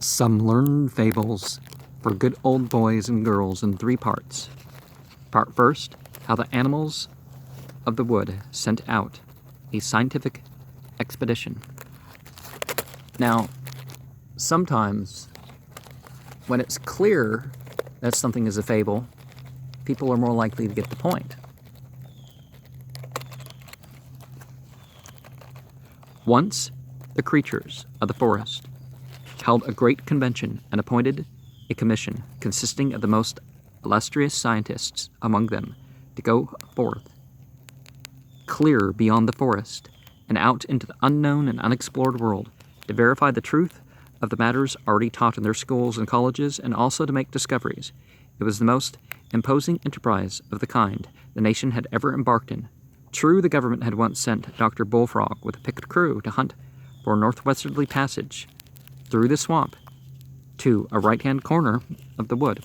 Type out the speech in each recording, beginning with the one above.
Some learned fables for good old boys and girls in 3 parts. Part first, how the animals of the wood sent out a scientific expedition. Now, sometimes when it's clear that something is a fable, people are more likely to get the point. Once, the creatures of the forest held a great convention and appointed a commission consisting of the most illustrious scientists among them to go forth clear beyond the forest and out into the unknown and unexplored world to verify the truth of the matters already taught in their schools and colleges, and also to make discoveries. It was the most imposing enterprise of the kind the nation had ever embarked in. True, the government had once sent Dr. Bullfrog with a picked crew to hunt for a northwesterly passage through the swamp to a right-hand corner of the wood,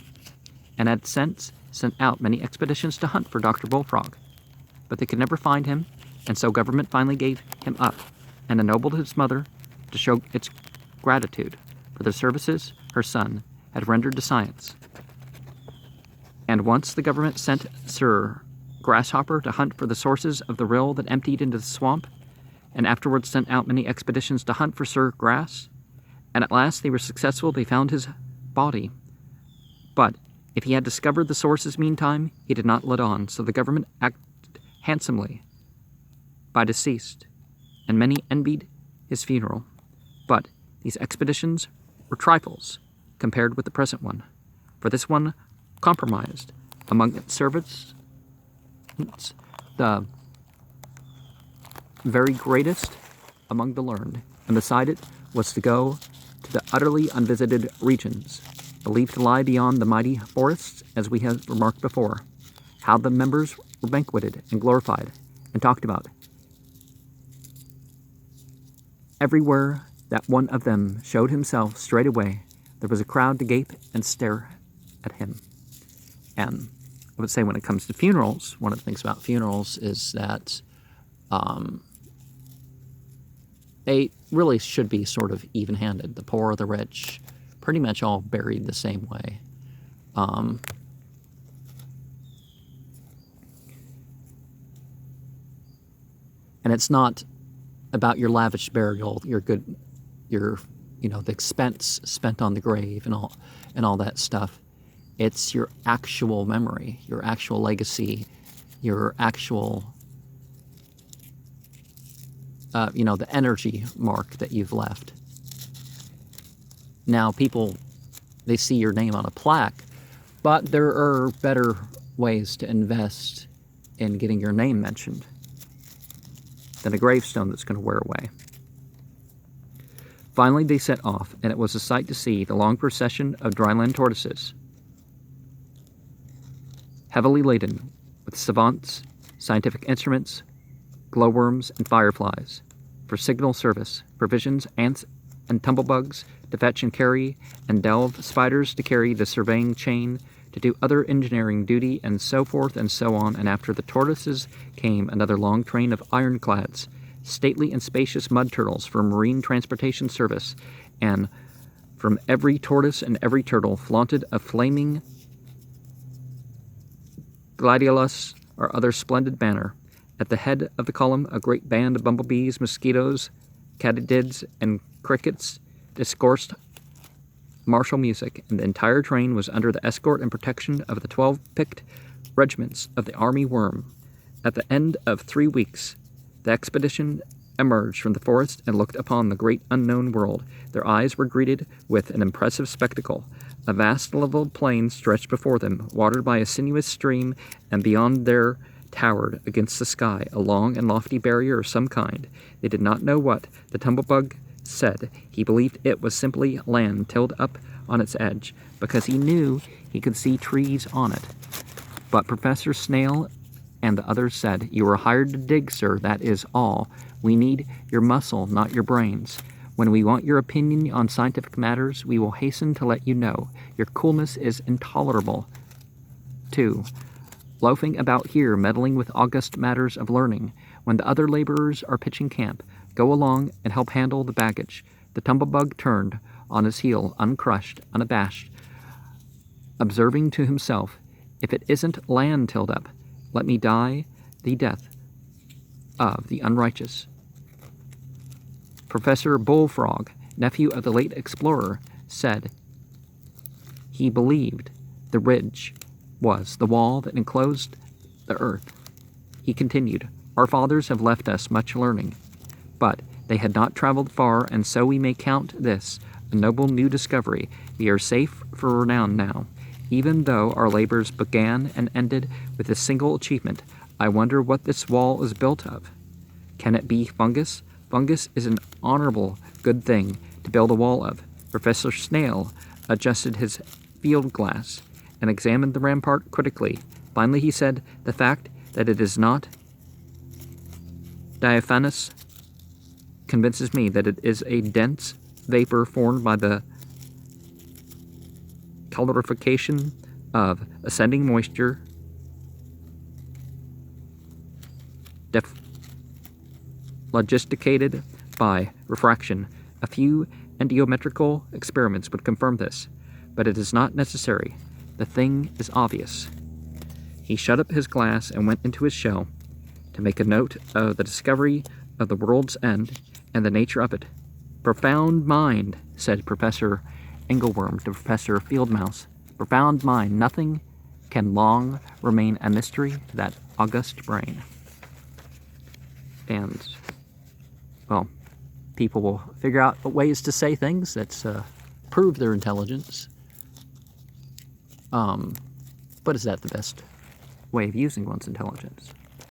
and had since sent out many expeditions to hunt for Dr. Bullfrog. But they could never find him, and so government finally gave him up and ennobled his mother to show its gratitude for the services her son had rendered to science. And once the government sent Sir Grasshopper to hunt for the sources of the rill that emptied into the swamp, and afterwards sent out many expeditions to hunt for Sir Grass, and at last they were successful. They found his body. But if he had discovered the sources meantime, he did not let on, so the government acted handsomely by deceased, and many envied his funeral. But these expeditions were trifles compared with the present one, for this one compromised among its servants the very greatest among the learned, and beside it was to go to the utterly unvisited regions, believed to lie beyond the mighty forests, as we have remarked before, how the members were banqueted and glorified and talked about. Everywhere that one of them showed himself straightway, there was a crowd to gape and stare at him. And I would say when it comes to funerals, one of the things about funerals is that they really should be sort of even-handed. The poor, the rich, pretty much all buried the same way. And it's not about your lavish burial, the expense spent on the grave and all that stuff. It's your actual memory, your actual legacy, your actual, the energy mark that you've left. Now, people, they see your name on a plaque, but there are better ways to invest in getting your name mentioned than a gravestone that's going to wear away. Finally, they set off, and it was a sight to see the long procession of dryland tortoises, heavily laden with savants, scientific instruments, glowworms, and fireflies, for signal service, provisions, ants and tumblebugs to fetch and carry, and delve, spiders to carry the surveying chain, to do other engineering duty, and so forth and so on. And after the tortoises came another long train of ironclads, stately and spacious mud turtles for marine transportation service, and from every tortoise and every turtle flaunted a flaming gladiolus or other splendid banner. At the head of the column, a great band of bumblebees, mosquitoes, katydids, and crickets discoursed martial music, and the entire train was under the escort and protection of the 12 picked regiments of the army worm. At the end of 3 weeks, the expedition emerged from the forest and looked upon the great unknown world. Their eyes were greeted with an impressive spectacle. A vast level plain stretched before them, watered by a sinuous stream, and beyond there towered against the sky a long and lofty barrier of some kind. They did not know what. The tumblebug said he believed it was simply land tilled up on its edge, because he knew he could see trees on it. But Professor Snail and the others said, "You are hired to dig, sir, that is all. We need your muscle, not your brains. When we want your opinion on scientific matters, we will hasten to let you know. Your coolness is intolerable, too. Loafing about here, meddling with august matters of learning. When the other laborers are pitching camp, go along and help handle the baggage." The tumblebug turned on his heel, uncrushed, unabashed, observing to himself, "If it isn't land tilled up, let me die the death of the unrighteous." Professor Bullfrog, nephew of the late explorer, said he believed the ridge was the wall that enclosed the earth. He continued, "Our fathers have left us much learning, but they had not traveled far, and so we may count this a noble new discovery. We are safe for renown now, even though our labors began and ended with a single achievement. I wonder what this wall is built of. Can it be fungus? Fungus is an honorable good thing to build a wall of." Professor Snail adjusted his field glass and examined the rampart critically. Finally he said, "The fact that it is not diaphanous convinces me that it is a dense vapor formed by the calorification of ascending moisture, logisticated by refraction. A few endiometrical experiments would confirm this, but it is not necessary. The thing is obvious." He shut up his glass and went into his shell to make a note of the discovery of the world's end and the nature of it. "Profound mind," said Professor Engleworm to Professor Fieldmouse. "Profound mind. Nothing can long remain a mystery to that august brain." And, well, people will figure out ways to say things that prove their intelligence. But is that the best way of using one's intelligence?